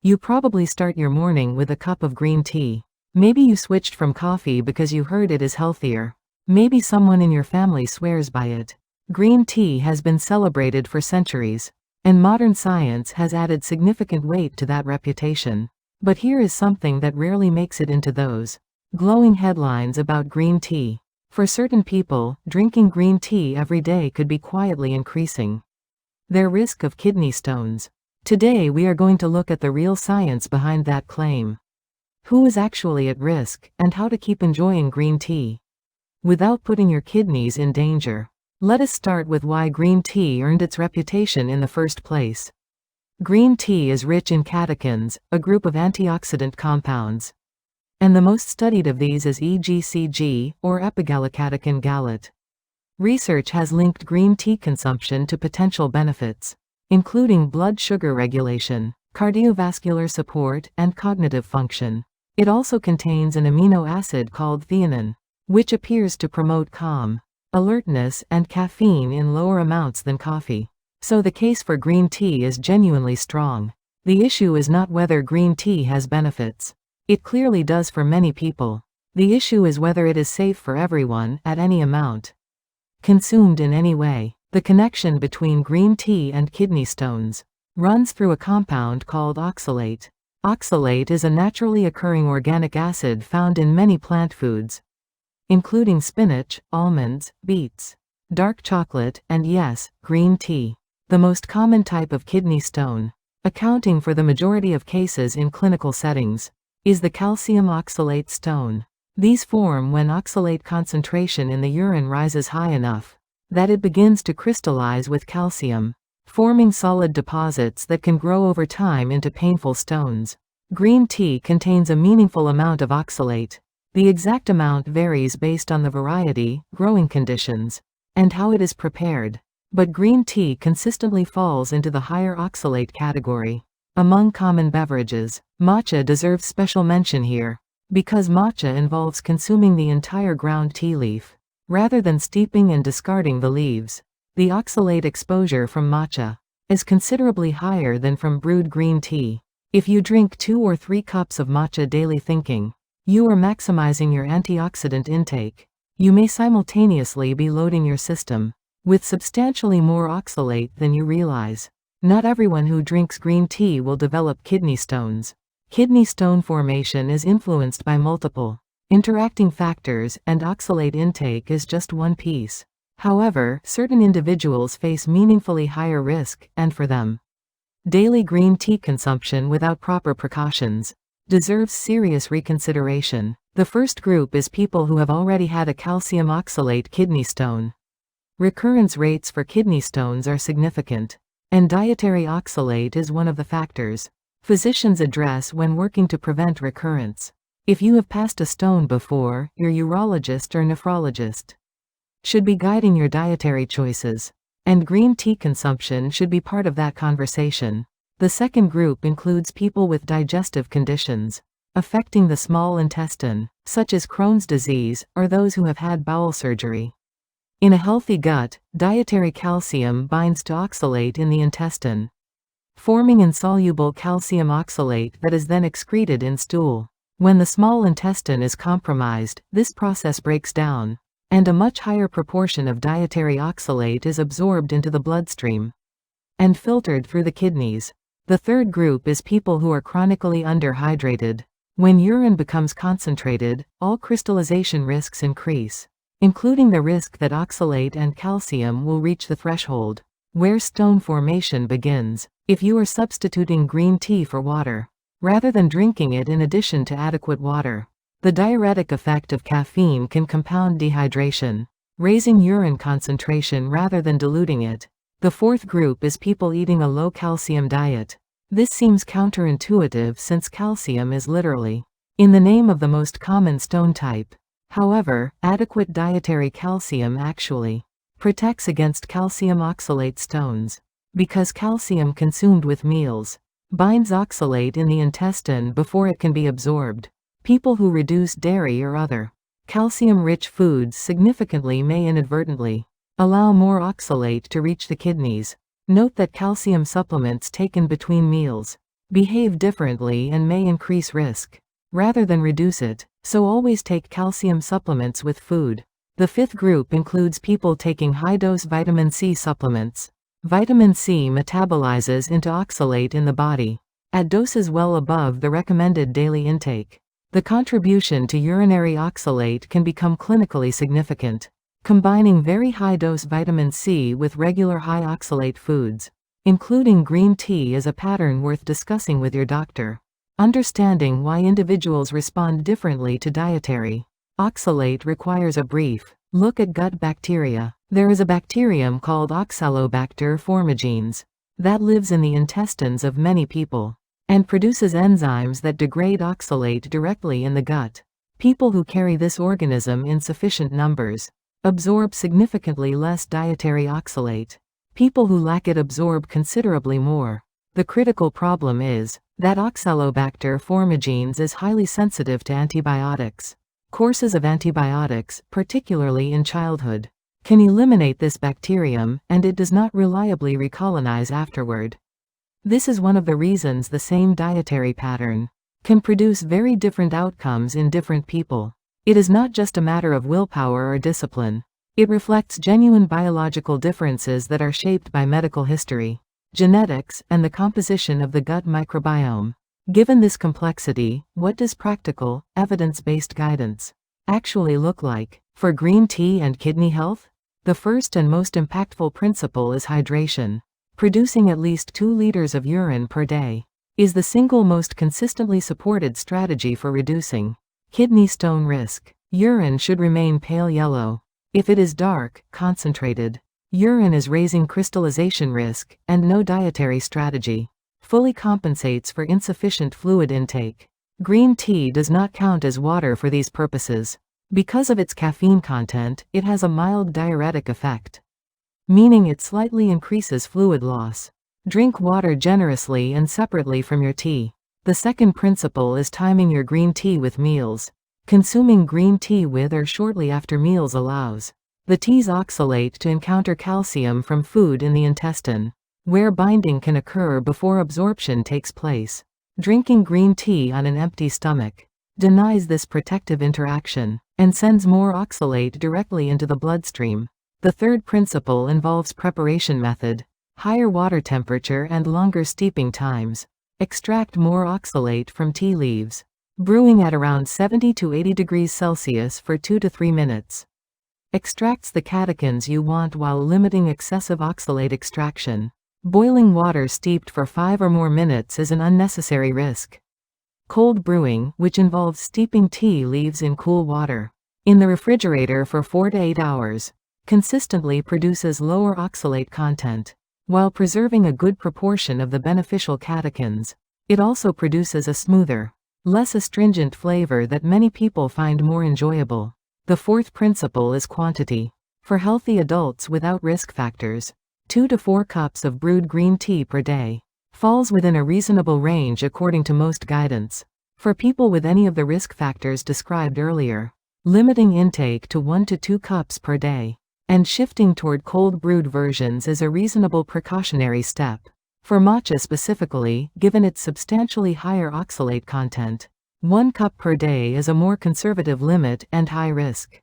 You probably start your morning with a cup of green tea. Maybe you switched from coffee because you heard it is healthier. Maybe someone in your family swears by it. Green tea has been celebrated for centuries, and modern science has added significant weight to that reputation. But here is something that rarely makes it into those glowing headlines about green tea. For certain people, drinking green tea every day could be quietly increasing their risk of kidney stones. Today we are going to look at the real science behind that claim. Who is actually at risk, and how to keep enjoying green tea without putting your kidneys in danger. Let us start with why green tea earned its reputation in the first place. Green tea is rich in catechins, a group of antioxidant compounds. And the most studied of these is EGCG, or epigallocatechin gallate. Research has linked green tea consumption to potential benefits, including blood sugar regulation, cardiovascular support, and cognitive function. It also contains an amino acid called theanine, which appears to promote calm, alertness, and caffeine in lower amounts than coffee. So the case for green tea is genuinely strong. The issue is not whether green tea has benefits. It clearly does for many people. The issue is whether it is safe for everyone, at any amount, consumed in any way. The connection between green tea and kidney stones runs through a compound called oxalate. Oxalate is a naturally occurring organic acid found in many plant foods, including spinach, almonds, beets, dark chocolate, and yes, green tea. The most common type of kidney stone, accounting for the majority of cases in clinical settings, is the calcium oxalate stone. These form when oxalate concentration in the urine rises high enough that it begins to crystallize with calcium, forming solid deposits that can grow over time into painful stones. Green tea contains a meaningful amount of oxalate. The exact amount varies based on the variety, growing conditions, and how it is prepared. But green tea consistently falls into the higher oxalate category. Among common beverages, matcha deserves special mention here, because matcha involves consuming the entire ground tea leaf, rather than steeping and discarding the leaves. The oxalate exposure from matcha is considerably higher than from brewed green tea. If you drink 2 or 3 cups of matcha daily thinking you are maximizing your antioxidant intake, you may simultaneously be loading your system with substantially more oxalate than you realize. Not everyone who drinks green tea will develop kidney stones. Kidney stone formation is influenced by multiple interacting factors, and oxalate intake is just one piece. However, certain individuals face meaningfully higher risk, and for them, daily green tea consumption without proper precautions deserves serious reconsideration. The first group is people who have already had a calcium oxalate kidney stone. Recurrence rates for kidney stones are significant, and dietary oxalate is one of the factors physicians address when working to prevent recurrence. If you have passed a stone before, your urologist or nephrologist should be guiding your dietary choices, and green tea consumption should be part of that conversation. The second group includes people with digestive conditions affecting the small intestine, such as Crohn's disease, or those who have had bowel surgery. In a healthy gut, dietary calcium binds to oxalate in the intestine, forming insoluble calcium oxalate that is then excreted in stool. When the small intestine is compromised, this process breaks down, and a much higher proportion of dietary oxalate is absorbed into the bloodstream and filtered through the kidneys. The third group is people who are chronically underhydrated. When urine becomes concentrated, all crystallization risks increase, including the risk that oxalate and calcium will reach the threshold where stone formation begins. If you are substituting green tea for water, rather than drinking it in addition to adequate water, the diuretic effect of caffeine can compound dehydration, raising urine concentration rather than diluting it. The fourth group is people eating a low-calcium diet. This seems counterintuitive since calcium is literally in the name of the most common stone type. However, adequate dietary calcium actually protects against calcium oxalate stones, because calcium consumed with meals binds oxalate in the intestine before it can be absorbed. People who reduce dairy or other calcium-rich foods significantly may inadvertently allow more oxalate to reach the kidneys. Note that calcium supplements taken between meals behave differently and may increase risk rather than reduce it, so always take calcium supplements with food. The fifth group includes people taking high-dose vitamin C supplements. Vitamin C metabolizes into oxalate in the body at doses well above the recommended daily intake. The contribution to urinary oxalate can become clinically significant. Combining very high-dose vitamin C with regular high oxalate foods, including green tea, is a pattern worth discussing with your doctor. Understanding why individuals respond differently to dietary oxalate requires a brief look at gut bacteria. There is a bacterium called Oxalobacter formigenes that lives in the intestines of many people and produces enzymes that degrade oxalate directly in the gut. People who carry this organism in sufficient numbers absorb significantly less dietary oxalate. People who lack it absorb considerably more. The critical problem is that Oxalobacter formigenes is highly sensitive to antibiotics. Courses of antibiotics, particularly in childhood, can eliminate this bacterium, and it does not reliably recolonize afterward. This is one of the reasons the same dietary pattern can produce very different outcomes in different people. It is not just a matter of willpower or discipline. It reflects genuine biological differences that are shaped by medical history, genetics, and the composition of the gut microbiome. Given this complexity, what does practical, evidence-based guidance actually look like for green tea and kidney health? The first and most impactful principle is hydration. Producing at least 2 liters of urine per day is the single most consistently supported strategy for reducing kidney stone risk. Urine should remain pale yellow. If it is dark, concentrated urine is raising crystallization risk, and no dietary strategy fully compensates for insufficient fluid intake. Green tea does not count as water for these purposes. Because of its caffeine content, it has a mild diuretic effect, meaning it slightly increases fluid loss. Drink water generously and separately from your tea. The second principle is timing your green tea with meals. Consuming green tea with or shortly after meals allows the tea's oxalate to encounter calcium from food in the intestine, where binding can occur before absorption takes place. Drinking green tea on an empty stomach denies this protective interaction and sends more oxalate directly into the bloodstream. The third principle involves preparation method. Higher water temperature and longer steeping times extract more oxalate from tea leaves. Brewing at around 70 to 80 degrees Celsius for 2 to 3 minutes extracts the catechins you want while limiting excessive oxalate extraction. Boiling water steeped for 5 or more minutes is an unnecessary risk. Cold brewing, which involves steeping tea leaves in cool water in the refrigerator for 4 to 8 hours, consistently produces lower oxalate content while preserving a good proportion of the beneficial catechins. It also produces a smoother, less astringent flavor that many people find more enjoyable. The fourth principle is quantity. For healthy adults without risk factors, 2 to 4 cups of brewed green tea per day falls within a reasonable range according to most guidance. For people with any of the risk factors described earlier, limiting intake to 1 to 2 cups per day and shifting toward cold brewed versions is a reasonable precautionary step. For matcha specifically, given its substantially higher oxalate content, 1 cup per day is a more conservative limit and high risk.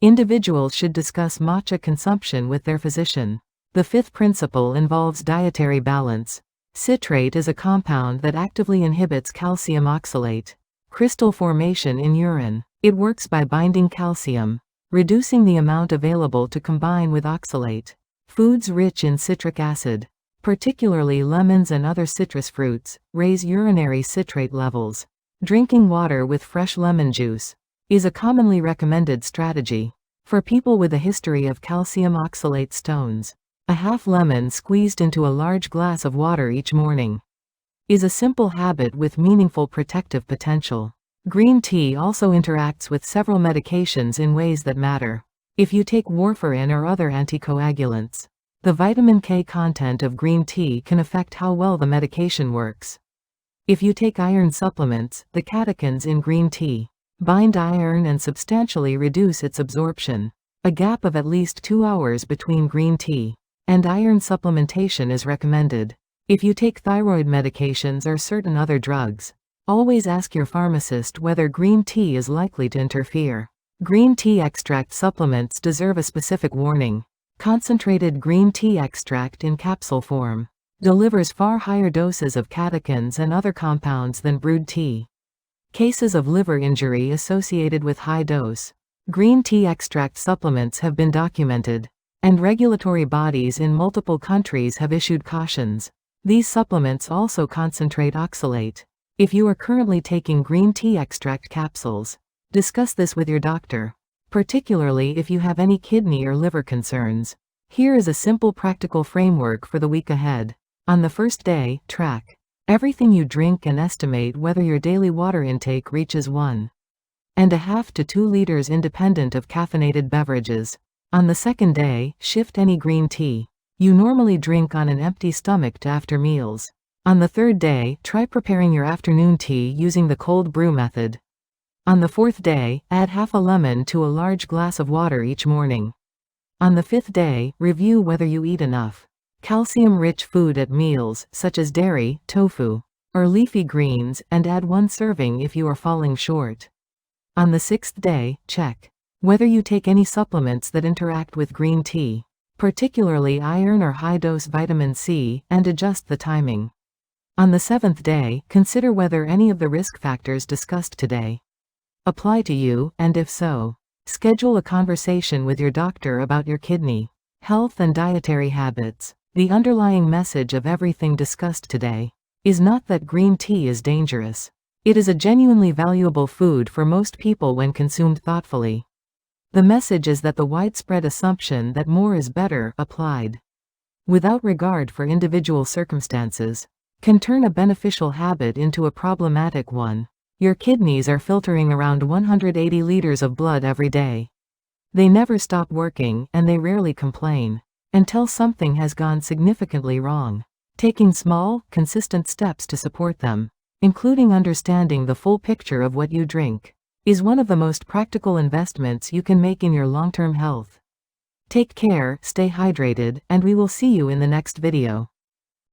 Individuals should discuss matcha consumption with their physician. The fifth principle involves dietary balance. Citrate is a compound that actively inhibits calcium oxalate crystal formation in urine. It works by binding calcium, reducing the amount available to combine with oxalate. Foods rich in citric acid, particularly lemons and other citrus fruits, raise urinary citrate levels. Drinking water with fresh lemon juice is a commonly recommended strategy. For people with a history of calcium oxalate stones, a half lemon squeezed into a large glass of water each morning is a simple habit with meaningful protective potential. Green tea also interacts with several medications in ways that matter. If you take warfarin or other anticoagulants, the vitamin K content of green tea can affect how well the medication works. If you take iron supplements, the catechins in green tea bind iron and substantially reduce its absorption. A gap of at least 2 hours between green tea and iron supplementation is recommended. If you take thyroid medications or certain other drugs, always ask your pharmacist whether green tea is likely to interfere. Green tea extract supplements deserve a specific warning. Concentrated green tea extract in capsule form delivers far higher doses of catechins and other compounds than brewed tea. Cases of liver injury associated with high-dose green tea extract supplements have been documented, and regulatory bodies in multiple countries have issued cautions. These supplements also concentrate oxalate. If you are currently taking green tea extract capsules, discuss this with your doctor, particularly if you have any kidney or liver concerns. Here is a simple practical framework for the week ahead. On the first day, track everything you drink and estimate whether your daily water intake reaches 1.5 to 2 liters independent of caffeinated beverages. On the second day, shift any green tea you normally drink on an empty stomach to after meals. On the third day, try preparing your afternoon tea using the cold brew method. On the fourth day, add half a lemon to a large glass of water each morning. On the fifth day, review whether you eat enough calcium-rich food at meals, such as dairy, tofu, or leafy greens, and add 1 serving if you are falling short. On the sixth day, check whether you take any supplements that interact with green tea, particularly iron or high-dose vitamin C, and adjust the timing. On the seventh day, consider whether any of the risk factors discussed today apply to you, and if so, schedule a conversation with your doctor about your kidney health and dietary habits. The underlying message of everything discussed today is not that green tea is dangerous. It is a genuinely valuable food for most people when consumed thoughtfully. The message is that the widespread assumption that more is better, applied without regard for individual circumstances, can turn a beneficial habit into a problematic one. Your kidneys are filtering around 180 liters of blood every day. They never stop working, and they rarely complain until something has gone significantly wrong. Taking small, consistent steps to support them, including understanding the full picture of what you drink, is one of the most practical investments you can make in your long-term health. Take care, stay hydrated, and we will see you in the next video.